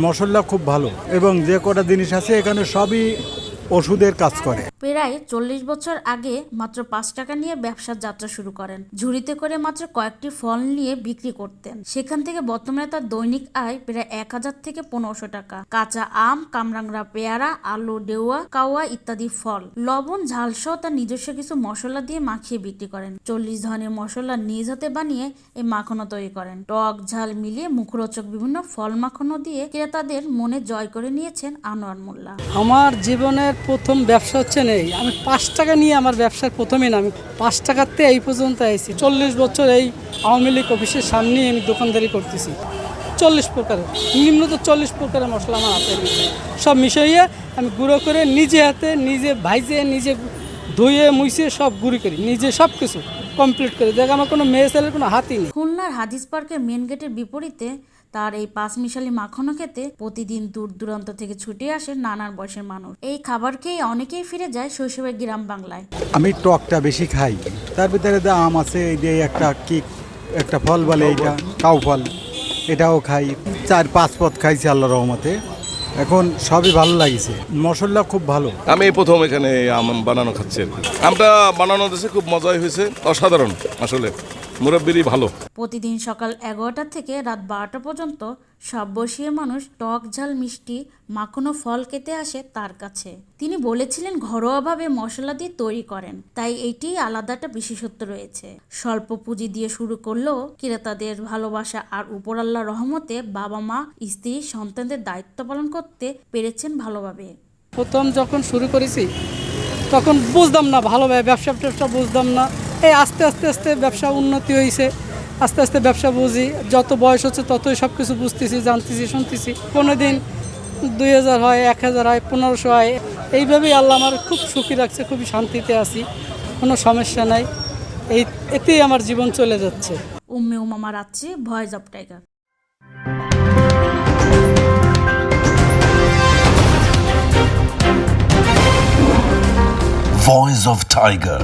মশলা খুব ভালো এবং যে কটা জিনিস আছে এখানে সবই ওষুধের কাজ করে। প্রায় 40 বছর আগে মাত্র 5 টাকা নিয়ে ব্যবসার যাত্রা শুরু করেন। ঝুড়িতে করে মাত্র কয়েকটি ফল নিয়ে বিক্রি করতেন। সেখান থেকে বর্তমানে তার দৈনিক আয় প্রায় 1000 থেকে 1500 টাকা। কাঁচা আম, কামরাংরা, পেয়ারা, আলু, ডেওয়া, কাওয়া ইত্যাদি ফল, লবণ, ঝাল সহ তার নিজস্ব কিছু মশলা দিয়ে মাখিয়ে বিক্রি করেন। 40 ধরনের মশলা নিজ হাতে বানিয়ে এই মাখনো তৈরি করেন। টক ঝাল মিলিয়ে মুখরোচক বিভিন্ন ফল মাখনো দিয়ে ক্রেতাদের মনে জয় করে নিয়েছেন আনোয়ার মোল্লা। আমার জীবনের প্রথম ব্যবসা হচ্ছে নেই, আমি 5 টাকা নিয়ে আমার ব্যবসার প্রথমে না, আমি 5 টাকাতে এই পর্যন্ত আইছি। 40 বছর এই আওয়ামী লীগ অফিসের সামনেই আমি দোকানদারি করতেছি। 40 প্রকারের, নিম্নত 40 প্রকারের মশলা আমার হাতে নিয়ে সব মিশিয়ে আমি গুঁড়ো করে নিজে হাতে নিজে ভাইজে নিজে ধুয়ে মুছে সব গুঁড়ি করি, নিজে সব কিছু কমপ্লিট করি। দেখ আমার কোনো মেয়ে ছেলের কোনো হাতই নেই। খুলনার হাদিস পার্কের মেন গেটের বিপরীতে তার এই পাঁচমিশালি মাখনো খেতে প্রতিদিন দূর দূরান্ত থেকে ছুটে আসে নানান বয়সের মানুষ। এই খাবার খেয়ে অনেকেই ফিরে যায় শৈশবের গ্রাম বাংলায়। আমি টকটা বেশি খাই, তার ভিতরে আম আছে, এই যে একটা ফল বলে এইটা কাউ ফল, এটাও খাই। 4-5 পদ খাইছি আল্লাহর রহমতে, এখন সবই ভালো লাগিছে। মশলা খুব ভালো। আমি এই প্রথম এখানে আম বানানো খাচ্ছি আর কি। আমটা বানানো দিয়েছে, খুব মজাই হয়েছে, অসাধারণ। আসলে মুরব্বিরই ভালো। প্রতিদিন সকাল 11টা থেকে রাত 12টা পর্যন্ত সব বসিয়ে মানুষ টক ঝাল মিষ্টি মাখনো ফল খেতে আসে তার কাছে। তিনি বলেছিলেন ঘরোয়াভাবে মশলা দিয়ে তৈরি করেন, তাই এইটি আলাদা একটা বিশেষত্ব রয়েছে। স্বল্প পুঁজি দিয়ে শুরু করলেও ক্রেতাদের ভালোবাসা আর উপর আল্লাহর রহমতে বাবা মা, স্ত্রী, সন্তানদের দায়িত্ব পালন করতে পেরেছেন ভালোভাবে। প্রথম যখন শুরু করেছি তখন বুঝতাম না ভালোভাবে, ব্যবসা বুঝতাম না। এই আস্তে আস্তে আস্তে ব্যবসা উন্নতি হয়েছে, আস্তে আস্তে ব্যবসা বুঝি। যত বয়স হচ্ছে ততই সব কিছু বুঝতেছি, জানতেছি, শুনতেছি। কোনো দিন 2000 হয়, 1000 হয়, 1500 হয়, এইভাবেই আল্লাহ আমার খুব সুখী রাখছে, খুবই শান্তিতে আছি, কোনো সমস্যা নাই। এতেই আমার জীবন চলে যাচ্ছে। উম্মে উমামা রাত্রি, voice of tiger. Voice of Tiger.